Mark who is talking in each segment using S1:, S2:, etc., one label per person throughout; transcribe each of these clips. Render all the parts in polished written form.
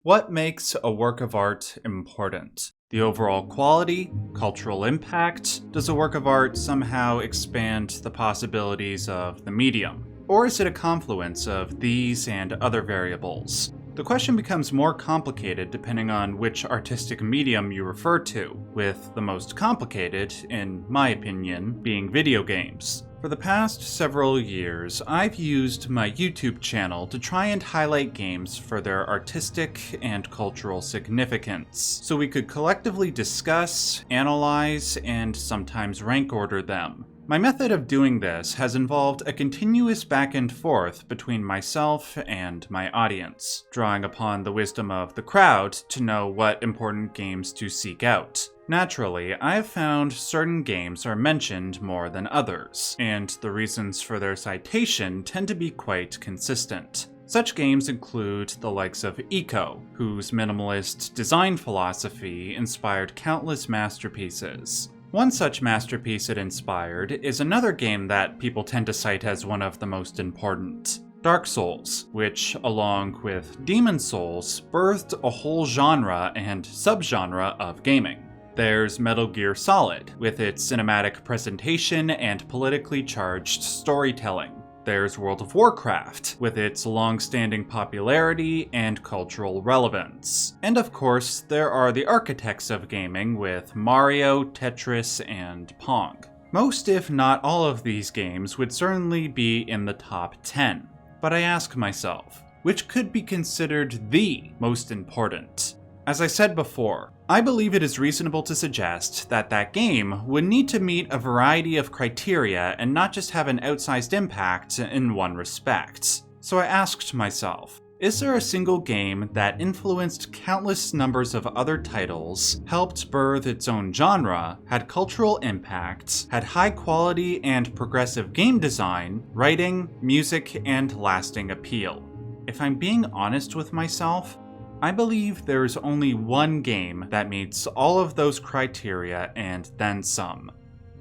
S1: What makes a work of art important? The overall quality, cultural impact? Does a work of art somehow expand the possibilities of the medium? Or is it a confluence of these and other variables? The question becomes more complicated depending on which artistic medium you refer to, with the most complicated, in my opinion, being video games. For the past several years, I've used my YouTube channel to try and highlight games for their artistic and cultural significance, so we could collectively discuss, analyze, and sometimes rank order them. My method of doing this has involved a continuous back and forth between myself and my audience, drawing upon the wisdom of the crowd to know what important games to seek out. Naturally, I have found certain games are mentioned more than others, and the reasons for their citation tend to be quite consistent. Such games include the likes of Ico, whose minimalist design philosophy inspired countless masterpieces. One such masterpiece it inspired is another game that people tend to cite as one of the most important, Dark Souls, which, along with Demon Souls, birthed a whole genre and subgenre of gaming. There's Metal Gear Solid, with its cinematic presentation and politically charged storytelling. There's World of Warcraft, with its long-standing popularity and cultural relevance. And of course, there are the architects of gaming with Mario, Tetris, and Pong. Most, if not all of these games would certainly be in the top 10. But I ask myself, which could be considered the most important? As I said before, I believe it is reasonable to suggest that that game would need to meet a variety of criteria and not just have an outsized impact in one respect. So I asked myself, is there a single game that influenced countless numbers of other titles, helped birth its own genre, had cultural impact, had high quality and progressive game design, writing, music, and lasting appeal? If I'm being honest with myself, I believe there is only one game that meets all of those criteria and then some.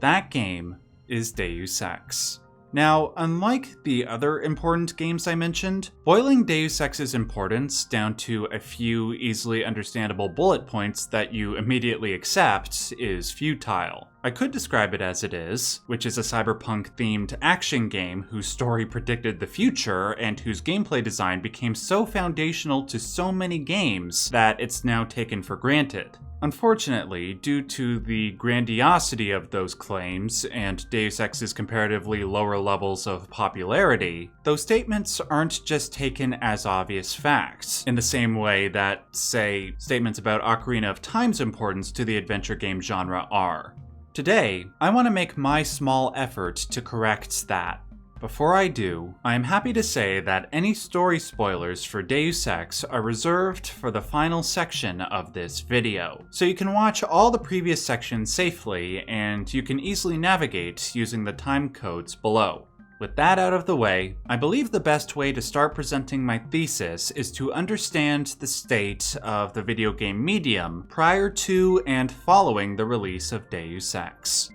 S1: That game is Deus Ex. Now, unlike the other important games I mentioned, boiling Deus Ex's importance down to a few easily understandable bullet points that you immediately accept is futile. I could describe it as it is, which is a cyberpunk-themed action game whose story predicted the future and whose gameplay design became so foundational to so many games that it's now taken for granted. Unfortunately, due to the grandiosity of those claims and Deus Ex's comparatively lower levels of popularity, those statements aren't just taken as obvious facts, in the same way that, say, statements about Ocarina of Time's importance to the adventure game genre are. Today, I want to make my small effort to correct that. Before I do, I am happy to say that any story spoilers for Deus Ex are reserved for the final section of this video, so you can watch all the previous sections safely and you can easily navigate using the time codes below. With that out of the way, I believe the best way to start presenting my thesis is to understand the state of the video game medium prior to and following the release of Deus Ex.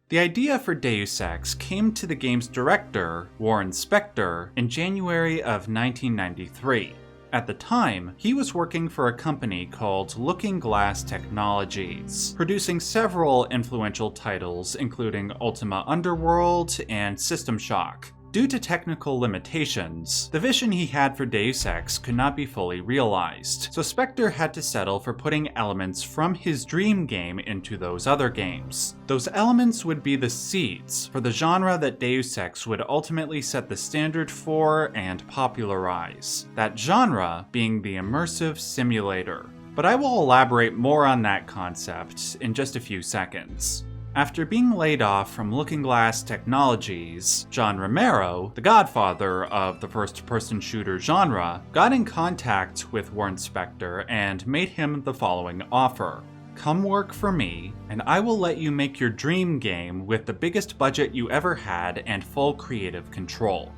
S1: The idea for Deus Ex came to the game's director, Warren Spector, in January of 1993. At the time, he was working for a company called Looking Glass Technologies, producing several influential titles including Ultima Underworld and System Shock. Due to technical limitations, the vision he had for Deus Ex could not be fully realized, so Spector had to settle for putting elements from his dream game into those other games. Those elements would be the seeds for the genre that Deus Ex would ultimately set the standard for and popularize, that genre being the immersive simulator. But I will elaborate more on that concept in just a few seconds. After being laid off from Looking Glass Technologies, John Romero, the godfather of the first-person shooter genre, got in contact with Warren Spector and made him the following offer. Come work for me, and I will let you make your dream game with the biggest budget you ever had and full creative control.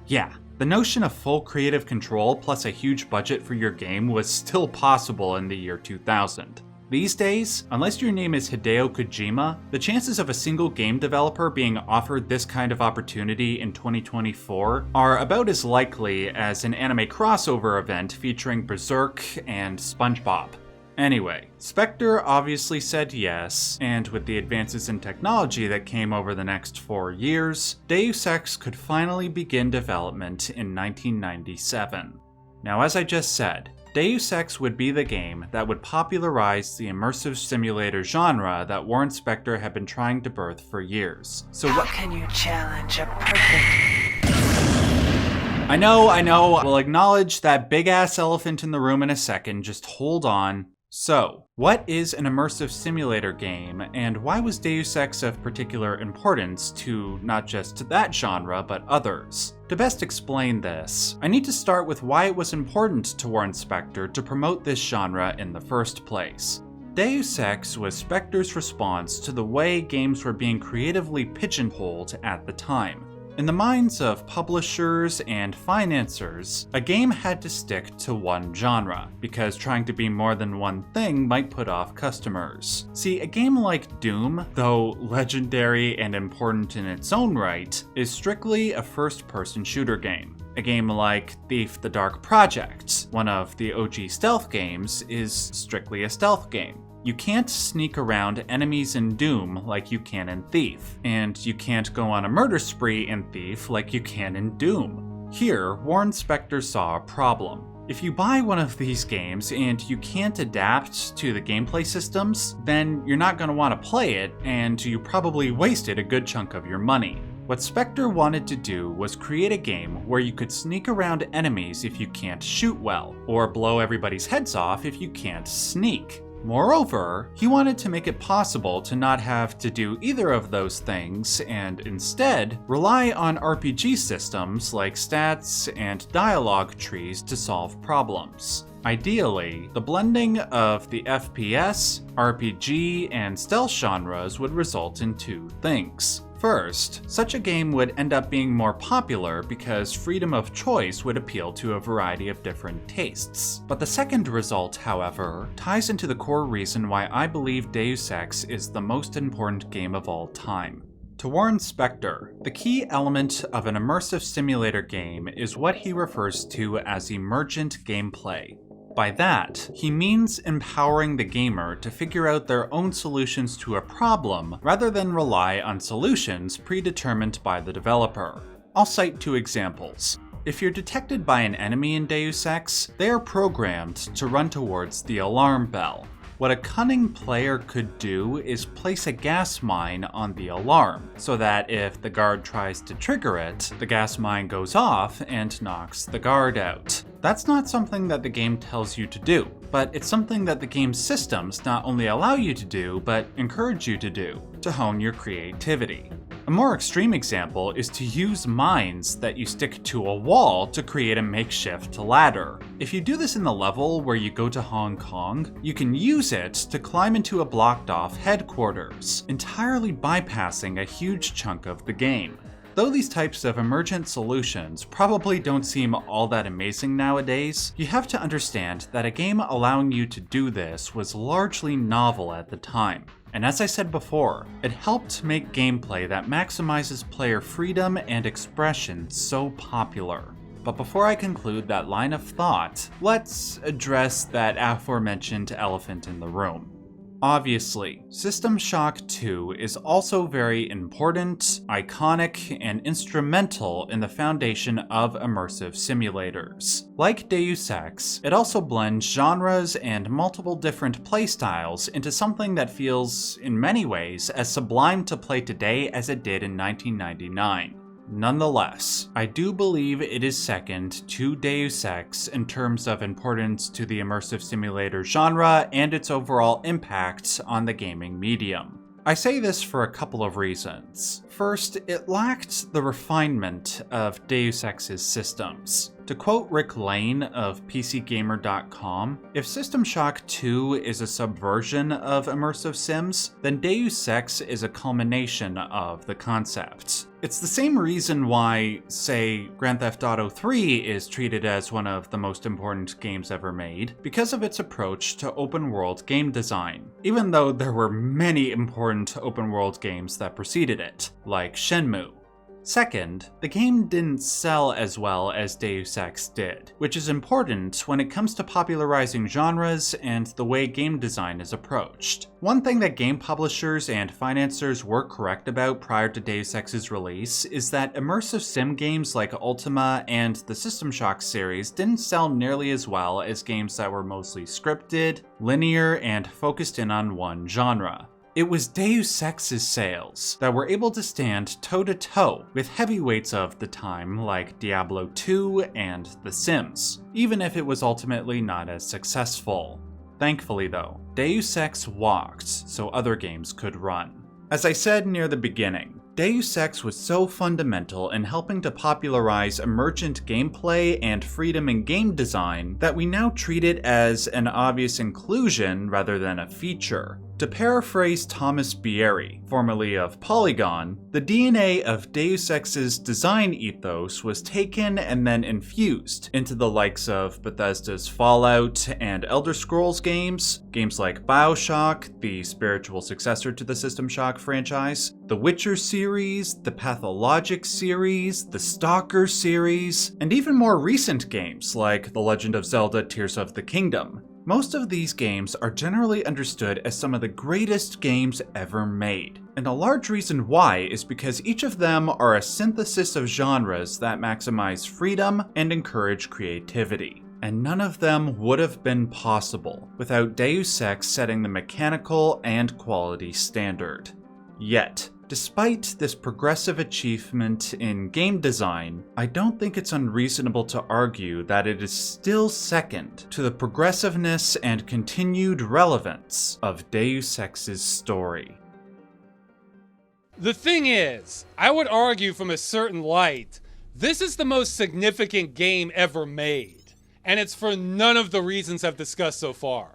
S1: Yeah, the notion of full creative control plus a huge budget for your game was still possible in the year 2000. These days, unless your name is Hideo Kojima, the chances of a single game developer being offered this kind of opportunity in 2024 are about as likely as an anime crossover event featuring Berserk and SpongeBob. Anyway, Spectre obviously said yes, and with the advances in technology that came over the next 4 years, Deus Ex could finally begin development in 1997. Now, as I just said, Deus Ex would be the game that would popularize the immersive simulator genre that Warren Spector had been trying to birth for years. So
S2: how can you challenge a perfect...
S1: I know, we'll acknowledge that big-ass elephant in the room in a second, just hold on. So, what is an immersive simulator game, and why was Deus Ex of particular importance to not just that genre, but others? To best explain this, I need to start with why it was important to Warren Spector to promote this genre in the first place. Deus Ex was Spector's response to the way games were being creatively pigeonholed at the time. In the minds of publishers and financiers, a game had to stick to one genre, because trying to be more than one thing might put off customers. See, a game like Doom, though legendary and important in its own right, is strictly a first-person shooter game. A game like Thief: The Dark Project, one of the OG stealth games, is strictly a stealth game. You can't sneak around enemies in Doom like you can in Thief, and you can't go on a murder spree in Thief like you can in Doom. Here, Warren Spector saw a problem. If you buy one of these games and you can't adapt to the gameplay systems, then you're not going to want to play it, and you probably wasted a good chunk of your money. What Spector wanted to do was create a game where you could sneak around enemies if you can't shoot well, or blow everybody's heads off if you can't sneak. Moreover, he wanted to make it possible to not have to do either of those things and instead rely on RPG systems like stats and dialogue trees to solve problems. Ideally, the blending of the FPS, RPG, and stealth genres would result in two things. First, such a game would end up being more popular because freedom of choice would appeal to a variety of different tastes. But the second result, however, ties into the core reason why I believe Deus Ex is the most important game of all time. To Warren Spector, the key element of an immersive simulator game is what he refers to as emergent gameplay. By that, he means empowering the gamer to figure out their own solutions to a problem rather than rely on solutions predetermined by the developer. I'll cite two examples. If you're detected by an enemy in Deus Ex, they are programmed to run towards the alarm bell. What a cunning player could do is place a gas mine on the alarm, so that if the guard tries to trigger it, the gas mine goes off and knocks the guard out. That's not something that the game tells you to do, but it's something that the game's systems not only allow you to do, but encourage you to do, to hone your creativity. A more extreme example is to use mines that you stick to a wall to create a makeshift ladder. If you do this in the level where you go to Hong Kong, you can use it to climb into a blocked-off headquarters, entirely bypassing a huge chunk of the game. Though these types of emergent solutions probably don't seem all that amazing nowadays, you have to understand that a game allowing you to do this was largely novel at the time. And as I said before, it helped make gameplay that maximizes player freedom and expression so popular. But before I conclude that line of thought, let's address that aforementioned elephant in the room. Obviously, System Shock 2 is also very important, iconic, and instrumental in the foundation of immersive simulators. Like Deus Ex, it also blends genres and multiple different playstyles into something that feels, in many ways, as sublime to play today as it did in 1999. Nonetheless, I do believe it is second to Deus Ex in terms of importance to the immersive simulator genre and its overall impact on the gaming medium. I say this for a couple of reasons. First, it lacked the refinement of Deus Ex's systems. To quote Rick Lane of PCGamer.com, if System Shock 2 is a subversion of immersive sims, then Deus Ex is a culmination of the concept. It's the same reason why, say, Grand Theft Auto 3 is treated as one of the most important games ever made, because of its approach to open-world game design, even though there were many important open-world games that preceded it, like Shenmue. Second, the game didn't sell as well as Deus Ex did, which is important when it comes to popularizing genres and the way game design is approached. One thing that game publishers and financiers were correct about prior to Deus Ex's release is that immersive sim games like Ultima and the System Shock series didn't sell nearly as well as games that were mostly scripted, linear, and focused in on one genre. It was Deus Ex's sales that were able to stand toe-to-toe with heavyweights of the time like Diablo 2 and The Sims, even if it was ultimately not as successful. Thankfully though, Deus Ex walked so other games could run. As I said near the beginning, Deus Ex was so fundamental in helping to popularize emergent gameplay and freedom in game design that we now treat it as an obvious inclusion rather than a feature. To paraphrase Thomas Bieri, formerly of Polygon, the DNA of Deus Ex's design ethos was taken and then infused into the likes of Bethesda's Fallout and Elder Scrolls games, games like BioShock, the spiritual successor to the System Shock franchise, the Witcher series, the Pathologic series, the Stalker series, and even more recent games like The Legend of Zelda Tears of the Kingdom. Most of these games are generally understood as some of the greatest games ever made. And a large reason why is because each of them are a synthesis of genres that maximize freedom and encourage creativity. And none of them would have been possible without Deus Ex setting the mechanical and quality standard. Yet, despite this progressive achievement in game design, I don't think it's unreasonable to argue that it is still second to the progressiveness and continued relevance of Deus Ex's story.
S3: The thing is, I would argue from a certain light, this is the most significant game ever made, and it's for none of the reasons I've discussed so far.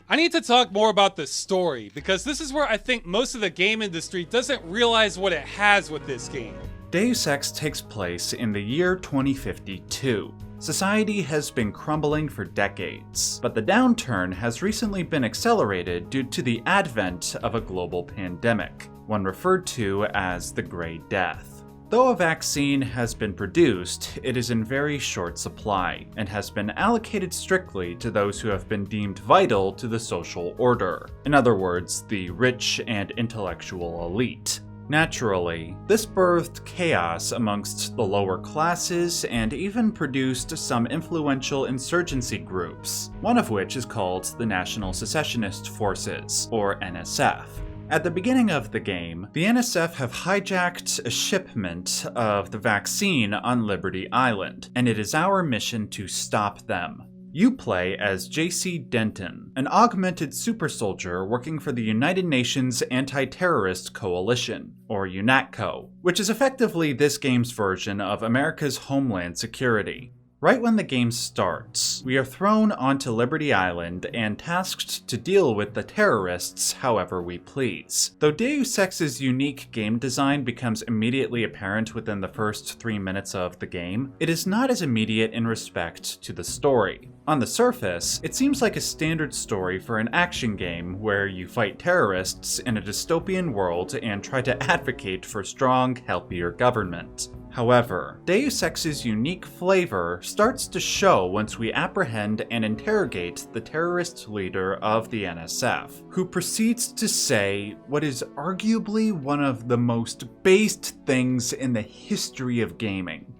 S3: I need to talk more about the story, because this is where I think most of the game industry doesn't realize what it has with this game.
S1: Deus Ex takes place in the year 2052. Society has been crumbling for decades, but the downturn has recently been accelerated due to the advent of a global pandemic, one referred to as the Grey Death. Though a vaccine has been produced, it is in very short supply, and has been allocated strictly to those who have been deemed vital to the social order. In other words, the rich and intellectual elite. Naturally, this birthed chaos amongst the lower classes and even produced some influential insurgency groups, one of which is called the National Secessionist Forces, or NSF. At the beginning of the game, the NSF have hijacked a shipment of the vaccine on Liberty Island, and it is our mission to stop them. You play as J.C. Denton, an augmented super soldier working for the United Nations Anti-Terrorist Coalition, or UNATCO, which is effectively this game's version of America's Homeland Security. Right when the game starts, we are thrown onto Liberty Island and tasked to deal with the terrorists however we please. Though Deus Ex's unique game design becomes immediately apparent within the first 3 minutes of the game, it is not as immediate in respect to the story. On the surface, it seems like a standard story for an action game where you fight terrorists in a dystopian world and try to advocate for strong, healthier government. However, Deus Ex's unique flavor starts to show once we apprehend and interrogate the terrorist leader of the NSF, who proceeds to say what is arguably one of the most based things in the history of gaming.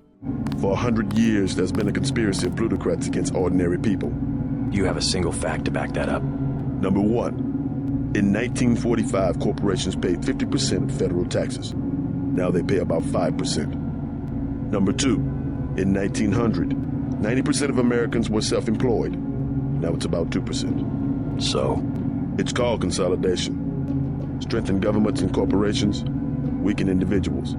S4: For 100 years, there's been a conspiracy of plutocrats against ordinary people.
S5: Do you have a single fact to back that up?
S4: Number one, in 1945, corporations paid 50% of federal taxes. Now they pay about 5%. Number two, in 1900, 90% of Americans were self-employed. Now it's about 2%.
S5: So?
S4: It's called consolidation. Strengthen governments and corporations, weaken individuals.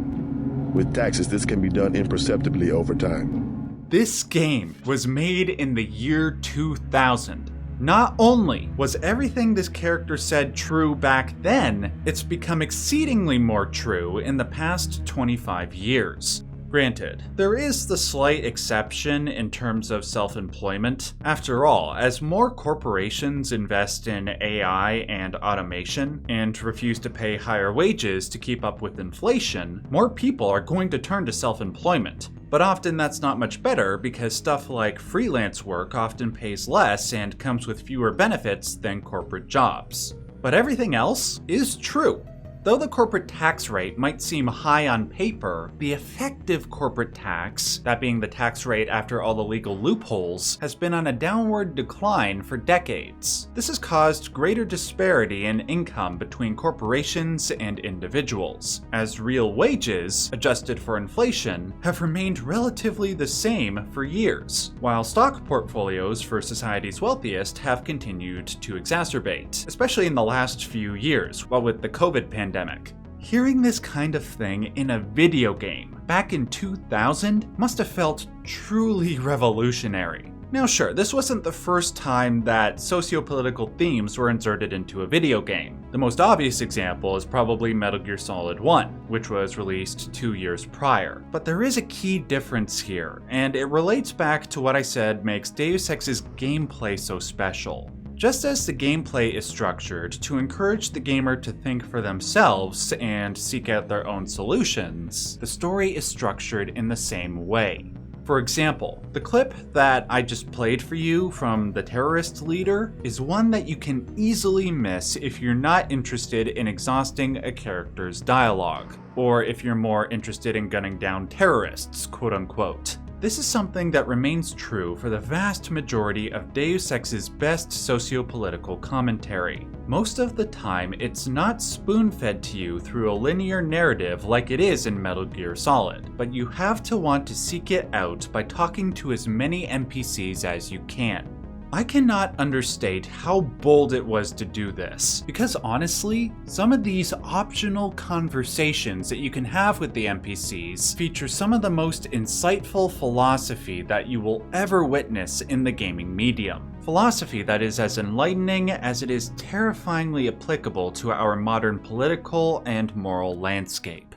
S4: With taxes, this can be done imperceptibly over time.
S1: this game was made in the year 2000. Not only was everything this character said true back then, it's become exceedingly more true in the past 25 years. Granted, there is the slight exception in terms of self-employment. After all, as more corporations invest in AI and automation and refuse to pay higher wages to keep up with inflation, more people are going to turn to self-employment. But often that's not much better because stuff like freelance work often pays less and comes with fewer benefits than corporate jobs. But everything else is true. Though the corporate tax rate might seem high on paper, the effective corporate tax, that being the tax rate after all the legal loopholes, has been on a downward decline for decades. This has caused greater disparity in income between corporations and individuals, as real wages, adjusted for inflation, have remained relatively the same for years, while stock portfolios for society's wealthiest have continued to exacerbate, especially in the last few years, what with the COVID pandemic. Hearing this kind of thing in a video game back in 2000 must have felt truly revolutionary. Now sure, this wasn't the first time that socio-political themes were inserted into a video game. The most obvious example is probably Metal Gear Solid 1, which was released 2 years prior. But there is a key difference here, and it relates back to what I said makes Deus Ex's gameplay so special. Just as the gameplay is structured to encourage the gamer to think for themselves and seek out their own solutions, the story is structured in the same way. For example, the clip that I just played for you from the terrorist leader is one that you can easily miss if you're not interested in exhausting a character's dialogue, or if you're more interested in gunning down terrorists, quote unquote. This is something that remains true for the vast majority of Deus Ex's best socio-political commentary. Most of the time, it's not spoon-fed to you through a linear narrative like it is in Metal Gear Solid, but you have to want to seek it out by talking to as many NPCs as you can. I cannot understate how bold it was to do this, because honestly, some of these optional conversations that you can have with the NPCs feature some of the most insightful philosophy that you will ever witness in the gaming medium. Philosophy that is as enlightening as it is terrifyingly applicable to our modern political and moral landscape.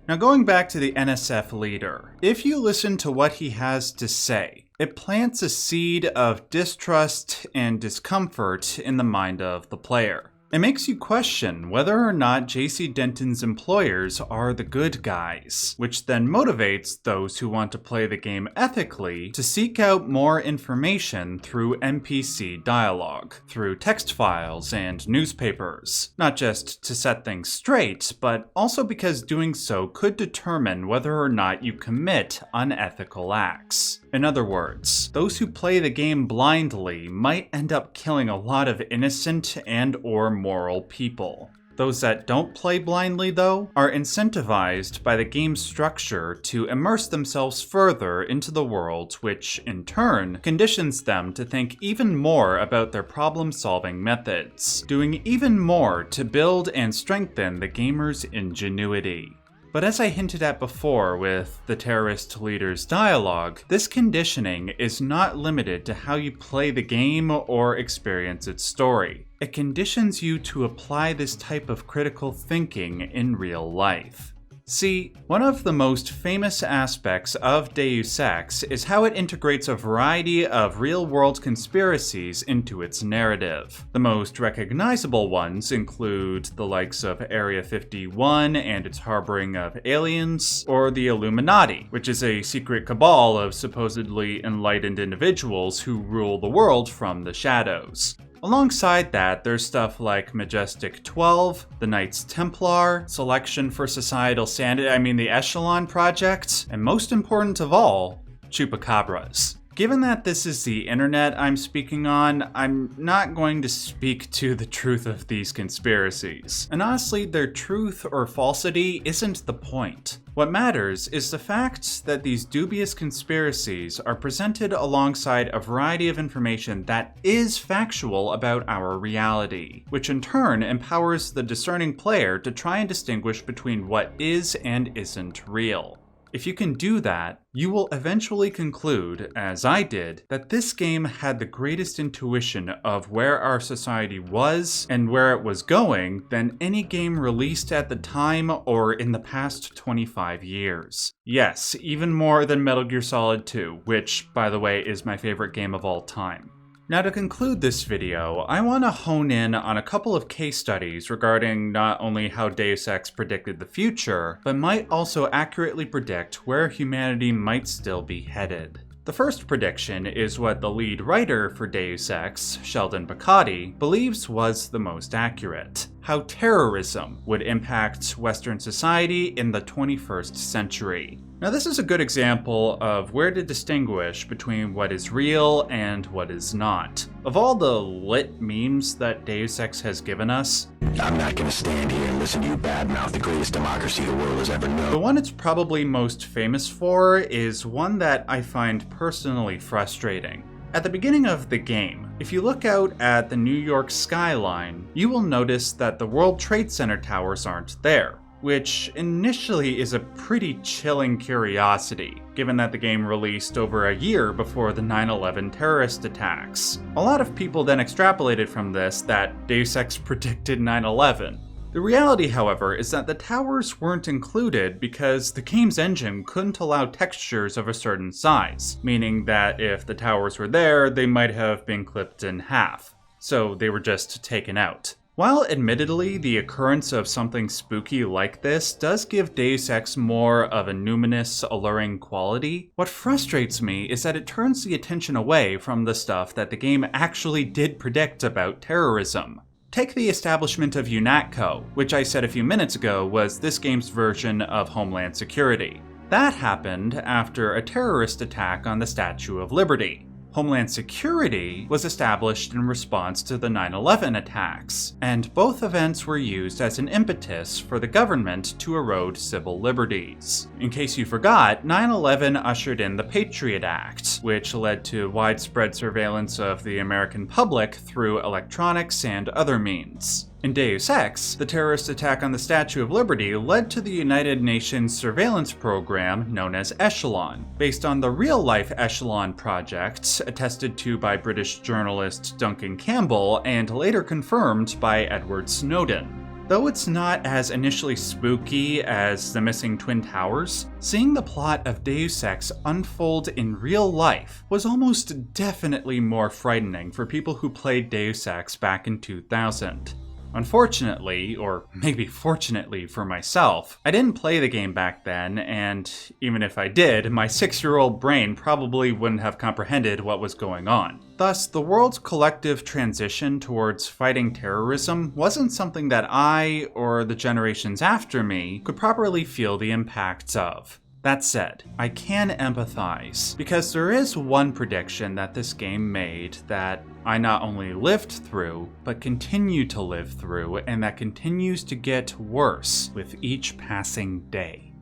S1: Now going back to the NSF leader, if you listen to what he has to say, it plants a seed of distrust and discomfort in the mind of the player. It makes you question whether or not J.C. Denton's employers are the good guys, which then motivates those who want to play the game ethically to seek out more information through NPC dialogue, through text files and newspapers, not just to set things straight, but also because doing so could determine whether or not you commit unethical acts. In other words, those who play the game blindly might end up killing a lot of innocent and/or moral people. Those that don't play blindly, though, are incentivized by the game's structure to immerse themselves further into the world, which, in turn, conditions them to think even more about their problem-solving methods, doing even more to build and strengthen the gamer's ingenuity. But as I hinted at before with the terrorist leader's dialogue, this conditioning is not limited to how you play the game or experience its story. It conditions you to apply this type of critical thinking in real life. See, one of the most famous aspects of Deus Ex is how it integrates a variety of real-world conspiracies into its narrative. The most recognizable ones include the likes of Area 51 and its harboring of aliens, or the Illuminati, which is a secret cabal of supposedly enlightened individuals who rule the world from the shadows. Alongside that, there's stuff like Majestic 12, the Knights Templar, Selection for Societal Sanity, the Echelon Project, and most important of all, Chupacabras. Given that this is the internet I'm speaking on, I'm not going to speak to the truth of these conspiracies. And honestly, their truth or falsity isn't the point. What matters is the fact that these dubious conspiracies are presented alongside a variety of information that is factual about our reality, which in turn empowers the discerning player to try and distinguish between what is and isn't real. If you can do that, you will eventually conclude, as I did, that this game had the greatest intuition of where our society was and where it was going than any game released at the time or in the past 25 years. Yes, even more than Metal Gear Solid 2, which, by the way, is my favorite game of all time. Now, to conclude this video, I want to hone in on a couple of case studies regarding not only how Deus Ex predicted the future, but might also accurately predict where humanity might still be headed. The first prediction is what the lead writer for Deus Ex, Sheldon Picotti, believes was the most accurate: how terrorism would impact Western society in the 21st century. Now, this is a good example of where to distinguish between what is real and what is not. Of all the lit memes that Deus Ex has given us,
S5: I'm not gonna stand here and listen to you badmouth the greatest democracy the world has ever known.
S1: the one it's probably most famous for is one that I find personally frustrating. At the beginning of the game, if you look out at the New York skyline, you will notice that the World Trade Center towers aren't there, which initially is a pretty chilling curiosity, given that the game released over a year before the 9/11 terrorist attacks. A lot of people then extrapolated from this that Deus Ex predicted 9/11. The reality, however, is that the towers weren't included because the game's engine couldn't allow textures of a certain size, meaning that if the towers were there, they might have been clipped in half. So they were just taken out. While admittedly the occurrence of something spooky like this does give Deus Ex more of a numinous, alluring quality, what frustrates me is that it turns the attention away from the stuff that the game actually did predict about terrorism. Take the establishment of UNATCO, which I said a few minutes ago was this game's version of Homeland Security. That happened after a terrorist attack on the Statue of Liberty. Homeland Security was established in response to the 9/11 attacks, and both events were used as an impetus for the government to erode civil liberties. In case you forgot, 9/11 ushered in the Patriot Act, which led to widespread surveillance of the American public through electronics and other means. In Deus Ex, the terrorist attack on the Statue of Liberty led to the United Nations surveillance program known as Echelon, based on the real-life Echelon project, attested to by British journalist Duncan Campbell and later confirmed by Edward Snowden. Though it's not as initially spooky as the missing Twin Towers, seeing the plot of Deus Ex unfold in real life was almost definitely more frightening for people who played Deus Ex back in 2000. Unfortunately, or maybe fortunately for myself, I didn't play the game back then, and even if I did, my 6-year-old brain probably wouldn't have comprehended what was going on. Thus, the world's collective transition towards fighting terrorism wasn't something that I, or the generations after me, could properly feel the impacts of. That said, I can empathize, because there is one prediction that this game made that I not only lived through, but continue to live through, and that continues to get worse with each passing day.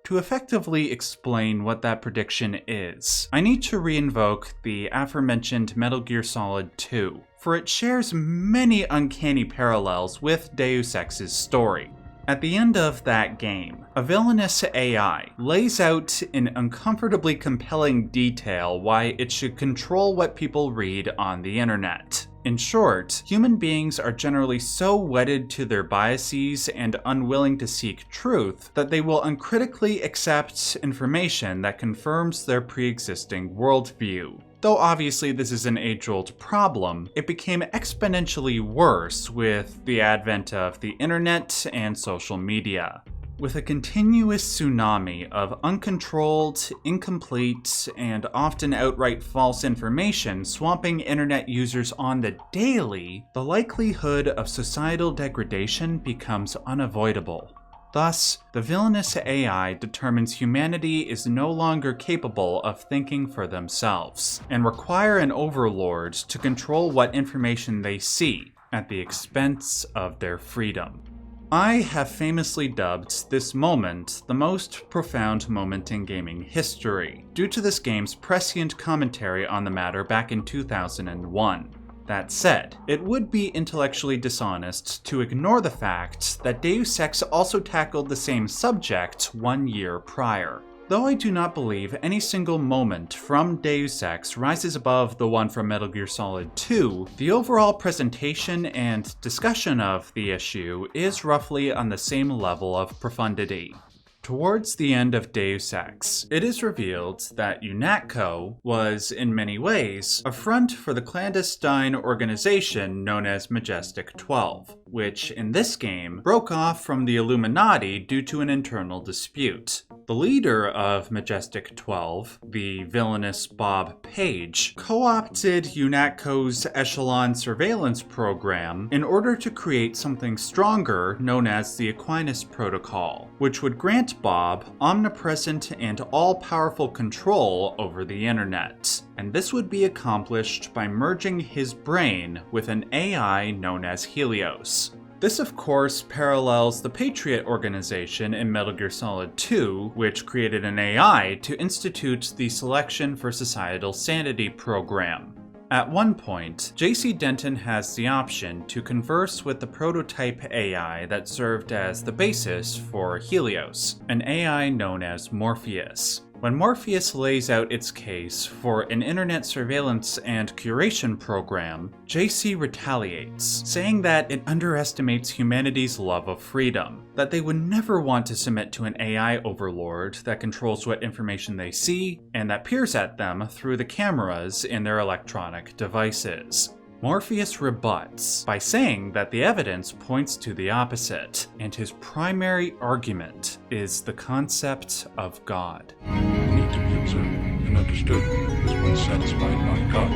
S1: To effectively explain what that prediction is, I need to reinvoke the aforementioned Metal Gear Solid 2, for it shares many uncanny parallels with Deus Ex's story. At the end of that game, a villainous AI lays out in uncomfortably compelling detail why it should control what people read on the internet. In short, human beings are generally so wedded to their biases and unwilling to seek truth that they will uncritically accept information that confirms their pre-existing worldview. Though obviously this is an age-old problem, it became exponentially worse with the advent of the internet and social media. With a continuous tsunami of uncontrolled, incomplete, and often outright false information swamping internet users on the daily, the likelihood of societal degradation becomes unavoidable. Thus, the villainous AI determines humanity is no longer capable of thinking for themselves, and require an overlord to control what information they see, at the expense of their freedom. I have famously dubbed this moment the most profound moment in gaming history, due to this game's prescient commentary on the matter back in 2001. That said, it would be intellectually dishonest to ignore the fact that Deus Ex also tackled the same subject 1 year prior. Though I do not believe any single moment from Deus Ex rises above the one from Metal Gear Solid 2, the overall presentation and discussion of the issue is roughly on the same level of profundity. Towards the end of Deus Ex, it is revealed that UNATCO was, in many ways, a front for the clandestine organization known as Majestic 12, which, in this game, broke off from the Illuminati due to an internal dispute. The leader of Majestic 12, the villainous Bob Page, co-opted UNATCO's Echelon surveillance program in order to create something stronger known as the Aquinas Protocol, which would grant Bob omnipresent and all-powerful control over the internet. And this would be accomplished by merging his brain with an AI known as Helios. This, of course, parallels the Patriot organization in Metal Gear Solid 2, which created an AI to institute the Selection for Societal Sanity program. At one point, J.C. Denton has the option to converse with the prototype AI that served as the basis for Helios, an AI known as Morpheus. When Morpheus lays out its case for an internet surveillance and curation program, JC retaliates, saying that it underestimates humanity's love of freedom, that they would never want to submit to an AI overlord that controls what information they see and that peers at them through the cameras in their electronic devices. Morpheus rebuts by saying that the evidence points to the opposite, and his primary argument is the concept of God.
S6: The need to be observed and understood is one satisfied by God.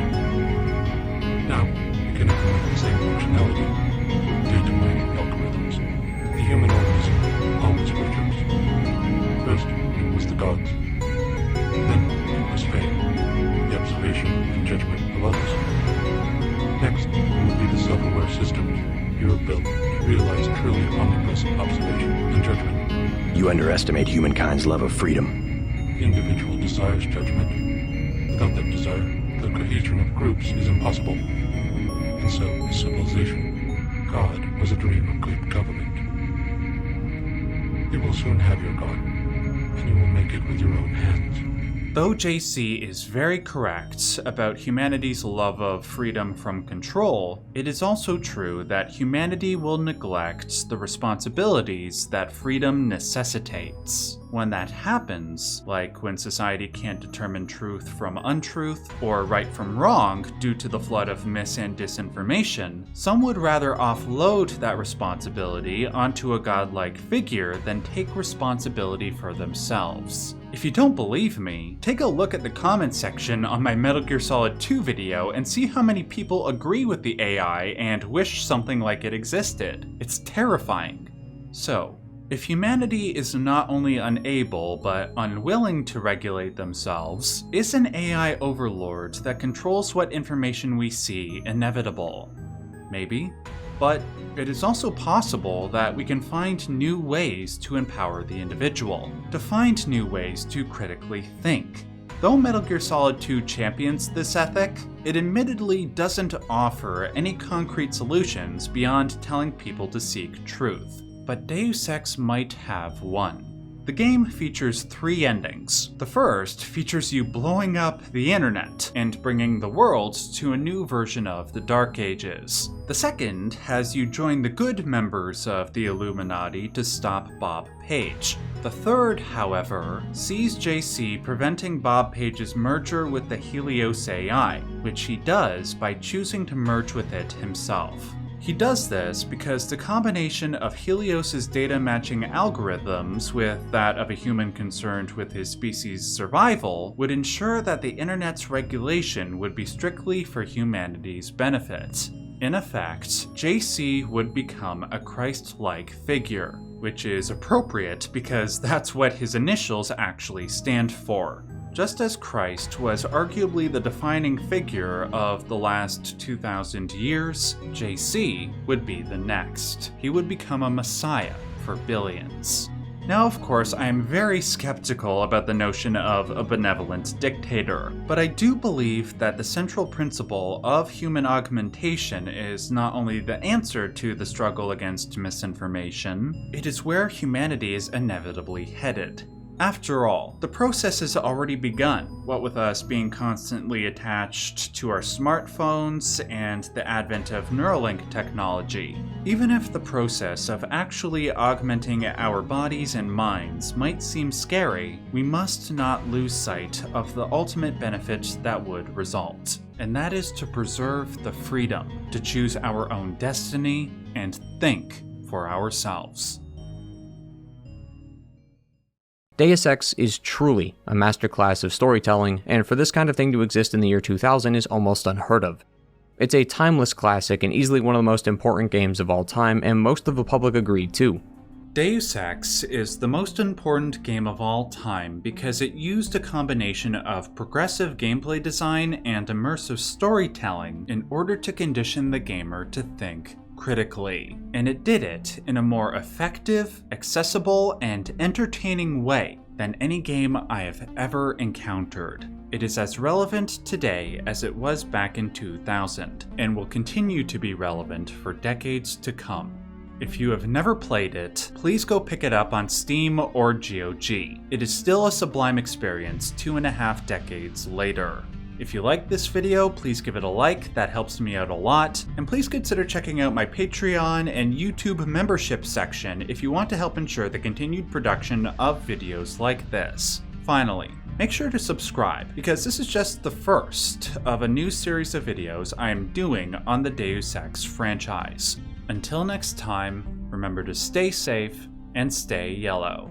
S6: Now, we can implement the same functionality with data mining algorithms. The human organism always worships. First, it was the gods. Then, it was fate, the observation and judgment of others. Next, it would be the self-aware systems you have built to realize truly omnipresent observation and judgment.
S5: You underestimate humankind's love of freedom.
S6: The individual desires judgment. Without that desire, the cohesion of groups is impossible. And so is civilization. God was a dream of good government. You will soon have your God, and you will make it with your own hands.
S1: Though JC is very correct about humanity's love of freedom from control, it is also true that humanity will neglect the responsibilities that freedom necessitates. When that happens, like when society can't determine truth from untruth or right from wrong due to the flood of mis and disinformation, some would rather offload that responsibility onto a godlike figure than take responsibility for themselves. If you don't believe me, take a look at the comment section on my Metal Gear Solid 2 video and see how many people agree with the AI and wish something like it existed. It's terrifying. So, if humanity is not only unable but unwilling to regulate themselves, is an AI overlord that controls what information we see inevitable? Maybe. But it is also possible that we can find new ways to empower the individual, to find new ways to critically think. Though Metal Gear Solid 2 champions this ethic, it admittedly doesn't offer any concrete solutions beyond telling people to seek truth. But Deus Ex might have one. The game features 3 endings. The first features you blowing up the internet and bringing the world to a new version of the Dark Ages. The second has you join the good members of the Illuminati to stop Bob Page. The third, however, sees JC preventing Bob Page's merger with the Helios AI, which he does by choosing to merge with it himself. He does this because the combination of Helios's data matching algorithms with that of a human concerned with his species' survival would ensure that the internet's regulation would be strictly for humanity's benefit. In effect, JC would become a Christ-like figure, which is appropriate because that's what his initials actually stand for. Just as Christ was arguably the defining figure of the last 2,000 years, JC would be the next. He would become a messiah for billions. Now, of course, I am very skeptical about the notion of a benevolent dictator, but I do believe that the central principle of human augmentation is not only the answer to the struggle against misinformation, it is where humanity is inevitably headed. After all, the process has already begun, what with us being constantly attached to our smartphones and the advent of Neuralink technology. Even if the process of actually augmenting our bodies and minds might seem scary, we must not lose sight of the ultimate benefit that would result, and that is to preserve the freedom to choose our own destiny and think for ourselves.
S7: Deus Ex is truly a masterclass of storytelling, and for this kind of thing to exist in the year 2000 is almost unheard of. It's a timeless classic and easily one of the most important games of all time, and most of the public agreed too.
S1: Deus Ex is the most important game of all time because it used a combination of progressive gameplay design and immersive storytelling in order to condition the gamer to think critically, and it did it in a more effective, accessible, and entertaining way than any game I have ever encountered. It is as relevant today as it was back in 2000, and will continue to be relevant for decades to come. If you have never played it, please go pick it up on Steam or GOG. It is still a sublime experience 2.5 decades later. If you like this video, please give it a like, that helps me out a lot, and please consider checking out my Patreon and YouTube membership section if you want to help ensure the continued production of videos like this. Finally, make sure to subscribe, because this is just the first of a new series of videos I am doing on the Deus Ex franchise. Until next time, remember to stay safe and stay yellow.